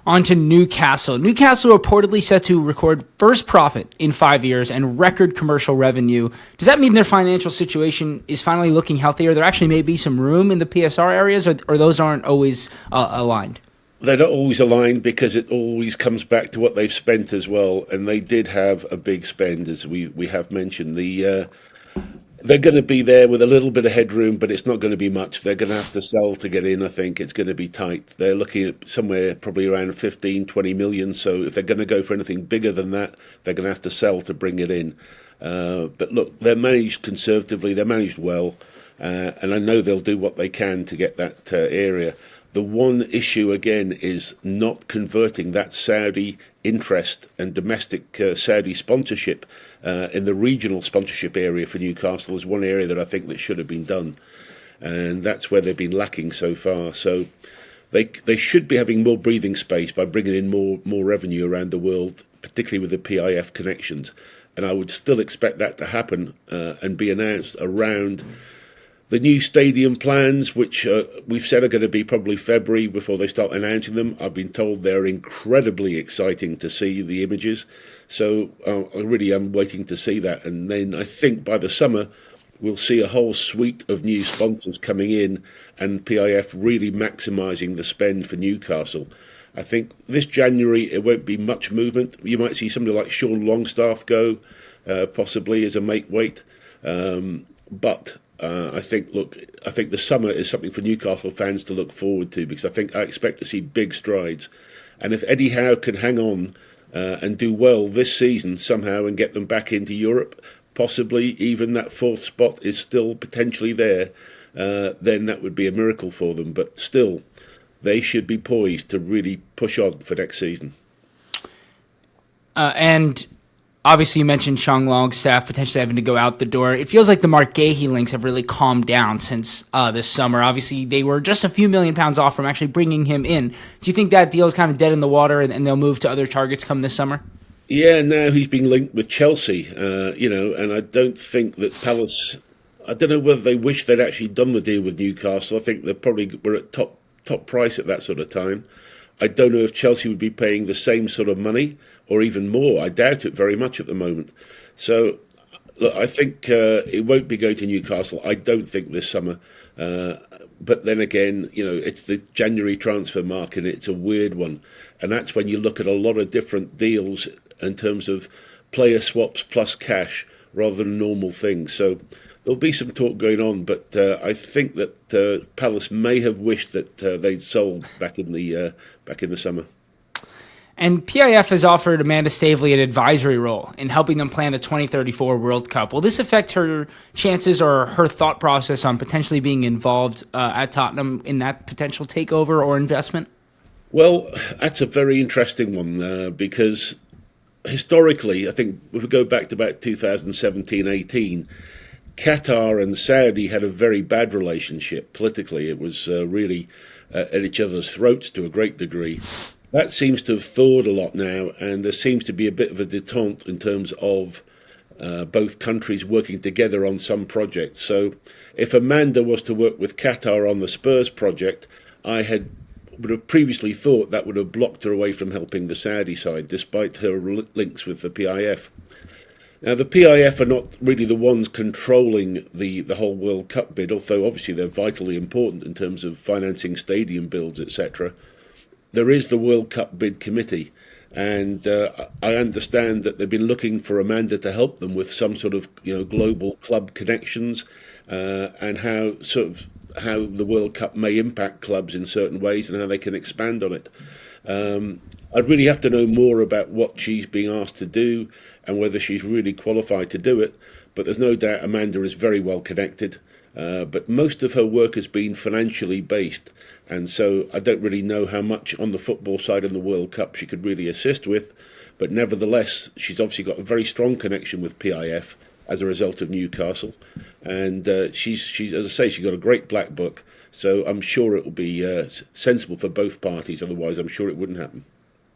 On to Newcastle. Newcastle reportedly set to record first profit in 5 years and record commercial revenue. Does that mean their financial situation is finally looking healthier? There actually may be some room in the PSR areas, or those aren't always aligned? They're not always aligned because it always comes back to what they've spent as well, and they did have a big spend, as we have mentioned. They're going to be there with a little bit of headroom, but it's not going to be much. They're going to have to sell to get in, I think. It's going to be tight. They're looking at somewhere probably around 15, 20 million. So if they're going to go for anything bigger than that, they're going to have to sell to bring it in. But look, they're managed conservatively. They're managed well. And I know they'll do what they can to get that area. The one issue, again, is not converting that Saudi interest and domestic Saudi sponsorship in the regional sponsorship area for Newcastle is one area that I think that should have been done. And that's where they've been lacking so far. So they should be having more breathing space by bringing in more revenue around the world, particularly with the PIF connections. And I would still expect that to happen and be announced around the new stadium plans, which we've said are going to be probably February before they start announcing them. I've been told they're incredibly exciting to see the images. So I really am waiting to see that. And then I think by the summer, we'll see a whole suite of new sponsors coming in and PIF really maximising the spend for Newcastle. I think this January, it won't be much movement. You might see somebody like Sean Longstaff go, possibly as a make weight. But I think the summer is something for Newcastle fans to look forward to because I expect to see big strides. And if Eddie Howe can hang on and do well this season somehow and get them back into Europe, possibly even that fourth spot is still potentially there, then that would be a miracle for them. But still, they should be poised to really push on for next season. And obviously, you mentioned Sean Longstaff potentially having to go out the door. It feels like the Mark Gahey links have really calmed down since this summer. Obviously, they were just a few £1,000,000 off from actually bringing him in. Do you think that deal is kind of dead in the water and they'll move to other targets come this summer? Yeah, now he's being linked with Chelsea, and I don't think that Palace. I don't know whether they wish they'd actually done the deal with Newcastle. I think they probably were at top price at that sort of time. I don't know if Chelsea would be paying the same sort of money or even more. I doubt it very much at the moment. So, look, I think it won't be going to Newcastle. I don't think this summer. But then again, it's the January transfer market. It's a weird one. And that's when you look at a lot of different deals in terms of player swaps plus cash rather than normal things. So there'll be some talk going on, but I think that Palace may have wished that they'd sold back in the summer. And PIF has offered Amanda Stavely an advisory role in helping them plan the 2034 World Cup. Will this affect her chances or her thought process on potentially being involved at Tottenham in that potential takeover or investment? Well, that's a very interesting one because historically, I think if we go back to about 2017-18, Qatar and Saudi had a very bad relationship politically. It was really at each other's throats to a great degree. That seems to have thawed a lot now, and there seems to be a bit of a détente in terms of both countries working together on some projects. So if Amanda was to work with Qatar on the Spurs project, would have previously thought that would have blocked her away from helping the Saudi side, despite her links with the PIF. Now, the PIF are not really the ones controlling the whole World Cup bid, although obviously they're vitally important in terms of financing stadium builds, etc. There is the World Cup bid committee, and I understand that they've been looking for Amanda to help them with some sort of global club connections and how the World Cup may impact clubs in certain ways and how they can expand on it. I'd really have to know more about what she's being asked to do and whether she's really qualified to do it. But there's no doubt Amanda is very well connected. But most of her work has been financially based. And so I don't really know how much on the football side in the World Cup she could really assist with. But nevertheless, she's obviously got a very strong connection with PIF as a result of Newcastle. And she's as I say, she's got a great black book. So I'm sure it will be sensible for both parties. Otherwise, I'm sure it wouldn't happen.